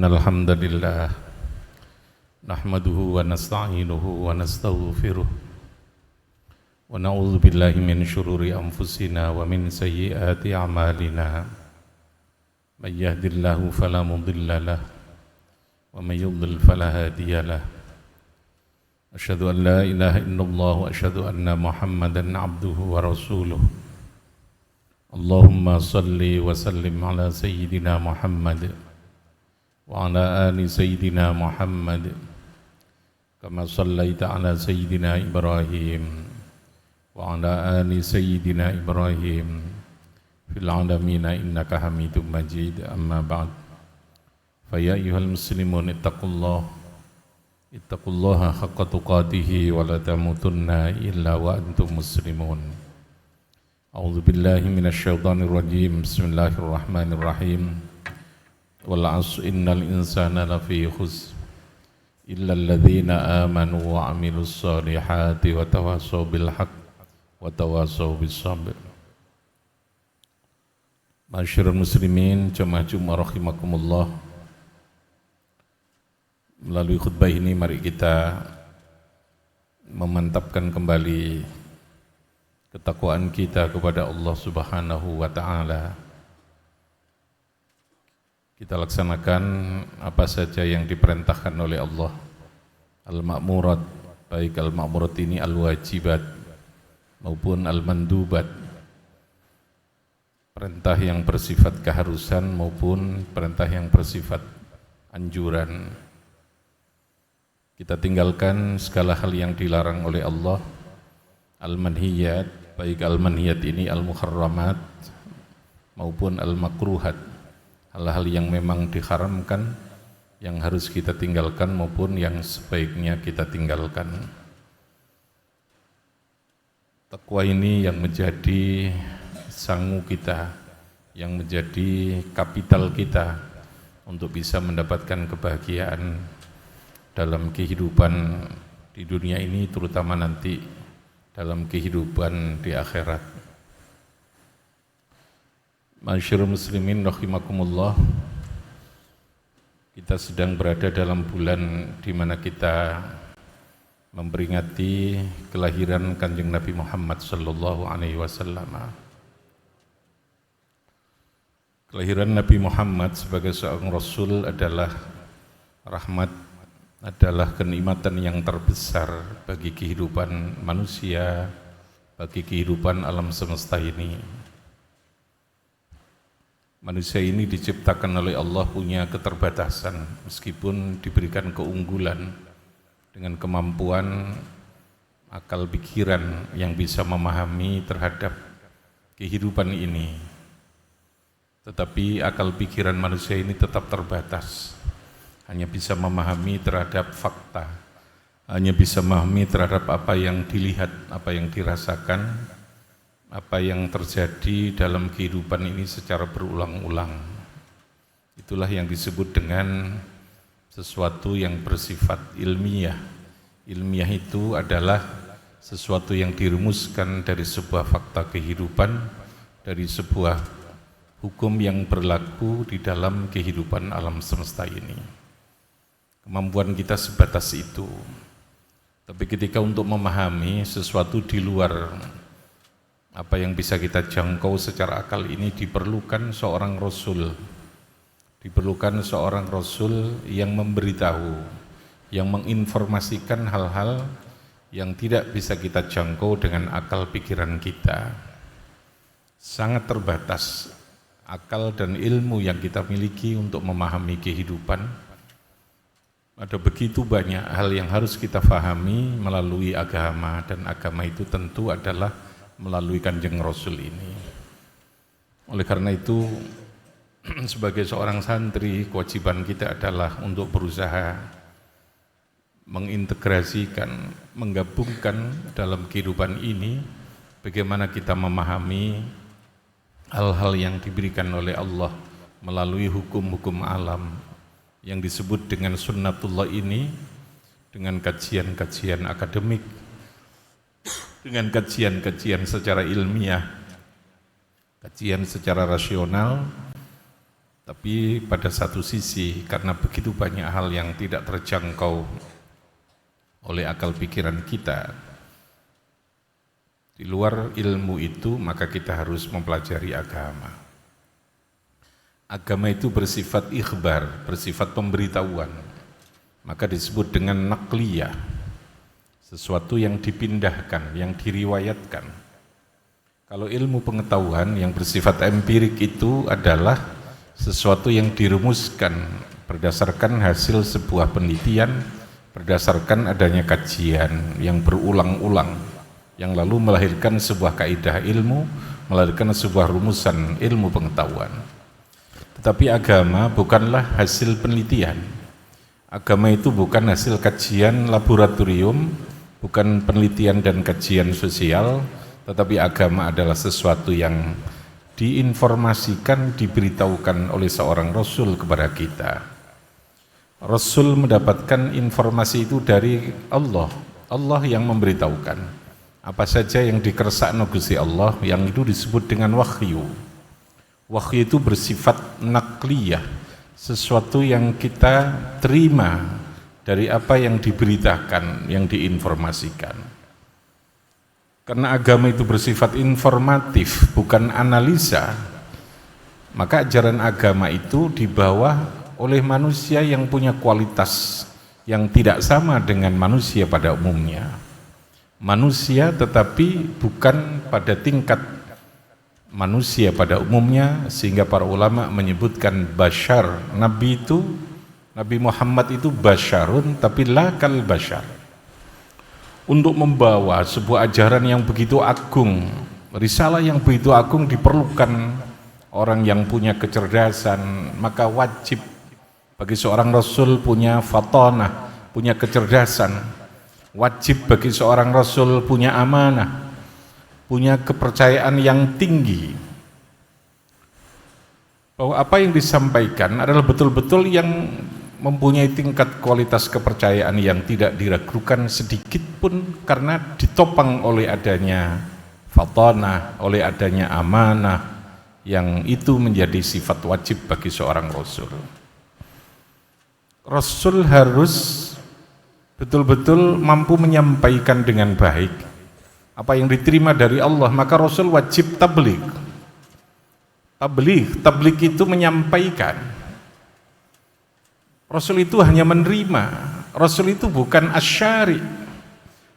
Innal hamdalillah nahmaduhu wa nasta'inuhu wa nastaghfiruh wa na'udzu billahi min syururi anfusina wa min sayyiati a'malina. May yahdihillahu fala mudilla lahu wa may yudlil fala hadiya lahu. Asyhadu an la ilaha illallah wa asyhadu anna Muhammadan 'abduhu wa rasuluh. Allahumma salli wa sallim ala sayyidina Muhammad wa ala ali sayyidina Muhammad kama sallaita ala sayyidina Ibrahim wa ala ali sayyidina Ibrahim fil alamina innaka Hamidum Majid. Amma ba'd. Fa ya ayyuhal muslimun ittaqullaha haqqa tuqatih wa la tamutunna illa wa antum muslimun. A'udzu billahi minasy syaithanir rajim. Bismillahirrahmanirrahim. Wal 'asri innal insana lafi khusr illa alladhina amanu wa 'amilus solihati wa tawassaw bil haqq wa tawassaw bis sabr. Masyarul muslimin, jamaah Jumat rahimakumullah. Melalui khutbah ini mari kita memantapkan kembali ketakwaan kita kepada Allah Subhanahu wa taala. Kita laksanakan apa saja yang diperintahkan oleh Allah, al-ma'murat, baik al-ma'murat ini al-wajibat maupun al-mandubat, perintah yang bersifat keharusan maupun perintah yang bersifat anjuran. Kita tinggalkan segala hal yang dilarang oleh Allah, al-manhiyat, baik al-manhiyat ini al-muharramat maupun al-makruhat, hal-hal yang memang diharamkan, yang harus kita tinggalkan maupun yang sebaiknya kita tinggalkan. Takwa ini yang menjadi sangu kita, yang menjadi kapital kita untuk bisa mendapatkan kebahagiaan dalam kehidupan di dunia ini, terutama nanti dalam kehidupan di akhirat. Masyarul muslimin rahimakumullah, kita sedang berada dalam bulan di mana kita memperingati kelahiran Kanjeng Nabi Muhammad sallallahu alaihi wasallam. Kelahiran Nabi Muhammad sebagai seorang rasul adalah rahmat, adalah kenikmatan yang terbesar bagi kehidupan manusia, bagi kehidupan alam semesta ini. Manusia ini diciptakan oleh Allah punya keterbatasan, meskipun diberikan keunggulan dengan kemampuan akal pikiran yang bisa memahami terhadap kehidupan ini. Tetapi akal pikiran manusia ini tetap terbatas, hanya bisa memahami terhadap fakta, hanya bisa memahami terhadap apa yang dilihat, apa yang dirasakan, apa yang terjadi dalam kehidupan ini secara berulang-ulang. Itulah yang disebut dengan sesuatu yang bersifat ilmiah. Ilmiah itu adalah sesuatu yang dirumuskan dari sebuah fakta kehidupan, dari sebuah hukum yang berlaku di dalam kehidupan alam semesta ini. Kemampuan kita sebatas itu. Tapi ketika untuk memahami sesuatu di luar apa yang bisa kita jangkau secara akal ini, diperlukan seorang rasul. Diperlukan seorang rasul yang memberitahu, yang menginformasikan hal-hal yang tidak bisa kita jangkau dengan akal pikiran kita. Sangat terbatas akal dan ilmu yang kita miliki untuk memahami kehidupan. Ada begitu banyak hal yang harus kita fahami melalui agama, dan agama itu tentu adalah melalui Kanjeng Rasul ini. Oleh karena itu, sebagai seorang santri, kewajiban kita adalah untuk berusaha mengintegrasikan, menggabungkan dalam kehidupan ini bagaimana kita memahami hal-hal yang diberikan oleh Allah melalui hukum-hukum alam yang disebut dengan sunnatullah ini, dengan kajian-kajian akademik, dengan kajian-kajian secara ilmiah, kajian secara rasional, Tapi pada satu sisi, karena begitu banyak hal yang tidak terjangkau oleh akal pikiran kita di luar ilmu itu, maka kita harus mempelajari agama. Agama itu bersifat ikhbar, bersifat pemberitahuan, maka disebut dengan naqliyah, sesuatu yang dipindahkan, yang diriwayatkan. Kalau ilmu pengetahuan yang bersifat empirik itu adalah sesuatu yang dirumuskan berdasarkan hasil sebuah penelitian, berdasarkan adanya kajian yang berulang-ulang, yang lalu melahirkan sebuah kaidah ilmu, melahirkan sebuah rumusan ilmu pengetahuan. Tetapi agama bukanlah hasil penelitian. Agama itu bukan hasil kajian laboratorium, bukan penelitian dan kajian sosial, tetapi agama adalah sesuatu yang diinformasikan, diberitahukan oleh seorang Rasul kepada kita. Rasul mendapatkan informasi itu dari Allah. Allah yang memberitahukan apa saja yang dikersakno Gusti Allah, yang itu disebut dengan wahyu. Wahyu itu bersifat naqliyah, sesuatu yang kita terima dari apa yang diberitakan, yang diinformasikan. Karena agama itu bersifat informatif, bukan analisa, maka ajaran agama itu dibawa oleh manusia yang punya kualitas yang tidak sama dengan manusia pada umumnya. Manusia tetapi bukan pada tingkat manusia pada umumnya, sehingga para ulama menyebutkan bashar. Nabi itu, Nabi Muhammad itu basyarun tapi la kal bashar. Untuk membawa sebuah ajaran yang begitu agung, risalah yang begitu agung, diperlukan orang yang punya kecerdasan. Maka wajib bagi seorang Rasul punya fatonah, punya kecerdasan. Wajib bagi seorang Rasul punya amanah, punya kepercayaan yang tinggi, bahwa apa yang disampaikan adalah betul-betul yang mempunyai tingkat kualitas kepercayaan yang tidak diragukan sedikit pun, karena ditopang oleh adanya fatonah, oleh adanya amanah, yang itu menjadi sifat wajib bagi seorang Rasul. Rasul harus betul-betul mampu menyampaikan dengan baik apa yang diterima dari Allah, maka Rasul wajib tabligh. Tabligh itu menyampaikan. Rasul itu hanya menerima. Rasul itu bukan asyari.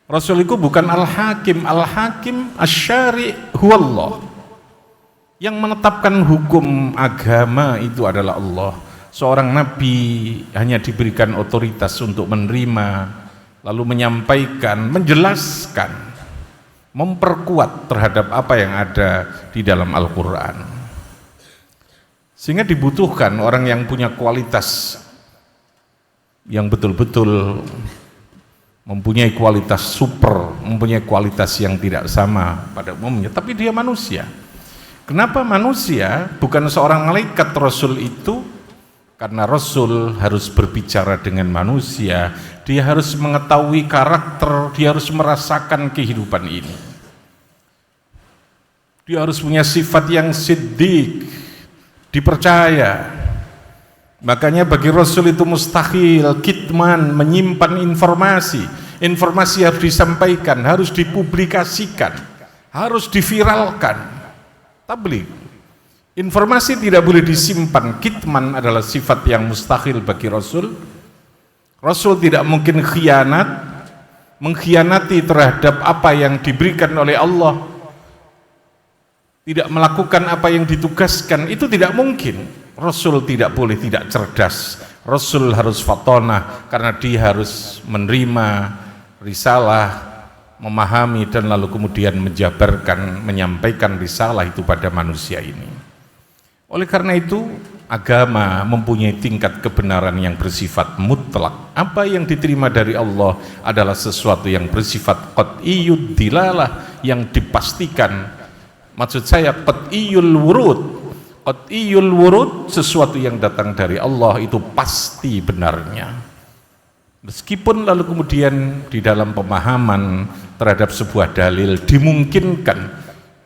Rasul itu bukan al-hakim. Al-hakim asyari huwallah. Yang menetapkan hukum agama itu adalah Allah. Seorang nabi hanya diberikan otoritas untuk menerima, lalu menyampaikan, menjelaskan, memperkuat terhadap apa yang ada di dalam Al-Quran. Sehingga dibutuhkan orang yang punya kualitas, yang betul-betul mempunyai kualitas super, mempunyai kualitas yang tidak sama pada umumnya, tapi dia manusia. Kenapa manusia? Bukan seorang malaikat Rasul itu, karena Rasul harus berbicara dengan manusia, dia harus mengetahui karakter, dia harus merasakan kehidupan ini. Dia harus punya sifat yang siddiq, dipercaya. Makanya bagi Rasul itu mustahil kitman, menyimpan informasi. Informasi harus disampaikan, harus dipublikasikan, harus diviralkan. Tabligh. Informasi tidak boleh disimpan. Kitman adalah sifat yang mustahil bagi Rasul. Rasul tidak mungkin khianat, mengkhianati terhadap apa yang diberikan oleh Allah, tidak melakukan apa yang ditugaskan, itu tidak mungkin. Rasul tidak boleh tidak cerdas. Rasul harus fatonah, karena dia harus menerima risalah, memahami, dan lalu kemudian menjabarkan, menyampaikan risalah itu pada manusia ini. Oleh karena itu, agama mempunyai tingkat kebenaran yang bersifat mutlak. Apa yang diterima dari Allah adalah sesuatu yang bersifat qat'iyyud dilalah, yang dipastikan. Maksud saya qat'iyyul wurud. Qat'iyyul wurud, sesuatu yang datang dari Allah itu pasti benarnya. Meskipun lalu kemudian di dalam pemahaman terhadap sebuah dalil dimungkinkan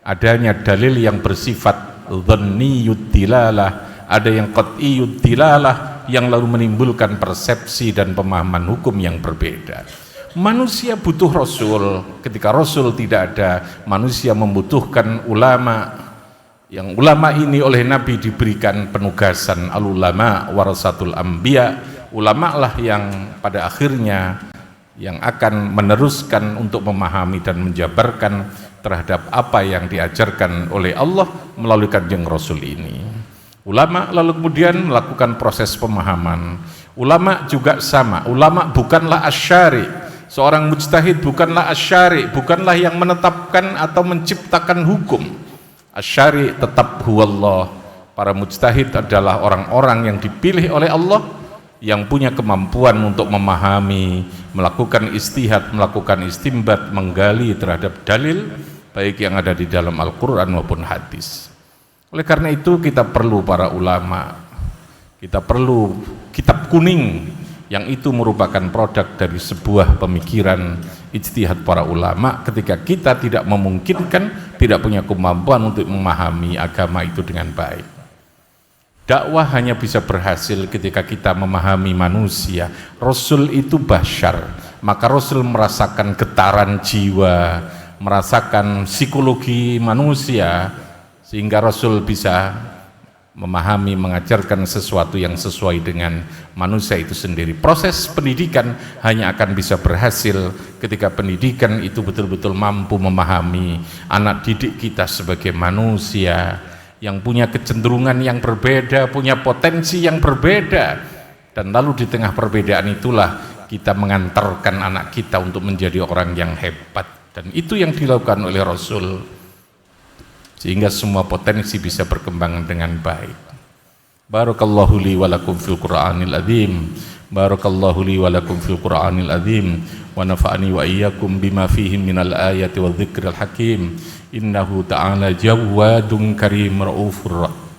adanya dalil yang bersifat dhanniyud dilalah, ada yang qat'iyud dilalah yang lalu menimbulkan persepsi dan pemahaman hukum yang berbeda. Manusia butuh Rasul, ketika Rasul tidak ada, manusia membutuhkan ulama. Yang ulama ini oleh Nabi diberikan penugasan al-ulama warasatul anbiya, ulama lah yang pada akhirnya yang akan meneruskan untuk memahami dan menjabarkan terhadap apa yang diajarkan oleh Allah melalui kanjeng Rasul ini. Ulama lalu kemudian melakukan proses pemahaman. Ulama juga sama, ulama bukanlah asyari, seorang mujtahid bukanlah asyari, bukanlah yang menetapkan atau menciptakan hukum. Asyari tetap huwallah. Para mujtahid adalah orang-orang yang dipilih oleh Allah, yang punya kemampuan untuk memahami, melakukan istihad, melakukan istimbat, menggali terhadap dalil baik yang ada di dalam Al-Quran maupun hadis. Oleh karena itu kita perlu para ulama, kita perlu kitab kuning yang itu merupakan produk dari sebuah pemikiran ijtihad para ulama ketika kita tidak memungkinkan, tidak punya kemampuan untuk memahami agama itu dengan baik. Dakwah hanya bisa berhasil ketika kita memahami manusia. Rasul itu basyar, maka Rasul merasakan getaran jiwa, merasakan psikologi manusia, sehingga Rasul bisa memahami, mengajarkan sesuatu yang sesuai dengan manusia itu sendiri. Proses pendidikan hanya akan bisa berhasil ketika pendidikan itu betul-betul mampu memahami anak didik kita sebagai manusia yang punya kecenderungan yang berbeda, punya potensi yang berbeda, dan lalu di tengah perbedaan itulah kita mengantarkan anak kita untuk menjadi orang yang hebat, dan itu yang dilakukan oleh Rasul, sehingga semua potensi bisa berkembang dengan baik. Barakallahu li wa lakum fil Qur'anil azim. Barakallahu li wa lakum fil Qur'anil azim wa nafa'ani wa iyyakum bima fihi minal ayati wa dzikril hakim. Innahu ta'ala jawadun karim raufur rahim.